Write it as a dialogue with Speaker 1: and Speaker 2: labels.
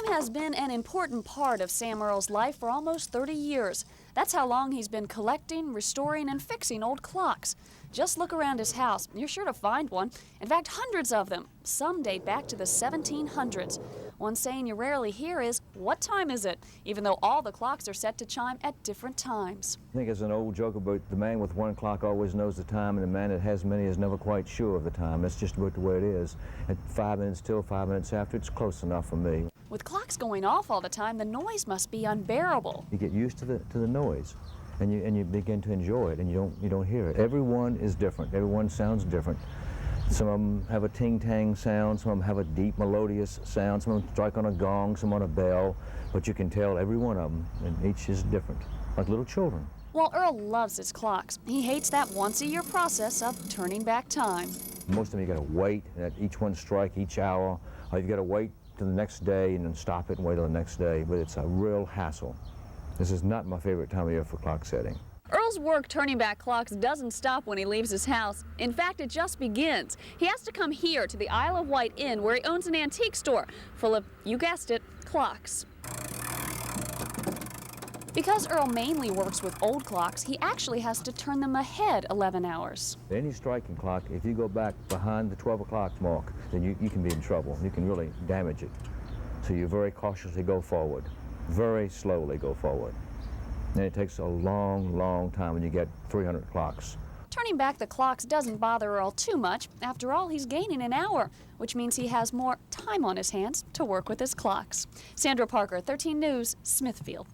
Speaker 1: Time has been an important part of Sam Earl's life for almost 30 years. That's how long he's been collecting, restoring, and fixing old clocks. Just look around his house. You're sure to find one. In fact, hundreds of them. Some date back to the 1700s. One saying you rarely hear is, "What time is it?" Even though all the clocks are set to chime at different times.
Speaker 2: I think it's an old joke about the man with one clock always knows the time, and the man that has many is never quite sure of the time. That's just about the way it is. At 5 minutes till, 5 minutes after, it's close enough for me.
Speaker 1: With clocks going off all the time, the noise must be unbearable.
Speaker 2: You get used to the noise, and you begin to enjoy it, and you don't hear it. Everyone is different. Everyone sounds different. Some of them have a ting-tang sound, some of them have a deep melodious sound, some of them strike on a gong, some on a bell, but you can tell every one of them, and each is different, like little children.
Speaker 1: While Earl loves his clocks, he hates that once-a-year process of turning back time.
Speaker 2: Most of them you got to wait, and each one strike each hour, or you got to wait till the next day and then stop it and wait till the next day, but it's a real hassle. This is not my favorite time of year for clock setting.
Speaker 1: Earl's work turning back clocks doesn't stop when he leaves his house. In fact, it just begins. He has to come here to the Isle of Wight Inn, where he owns an antique store full of, you guessed it, clocks. Because Earl mainly works with old clocks, he actually has to turn them ahead 11 hours.
Speaker 2: Any striking clock, if you go back behind the 12 o'clock mark, then you can be in trouble. You can really damage it. So you very cautiously go forward, very slowly go forward. And it takes a long, long time when you get 300 clocks.
Speaker 1: Turning back the clocks doesn't bother Earl too much. After all, he's gaining an hour, which means he has more time on his hands to work with his clocks. Sandra Parker, 13 News, Smithfield.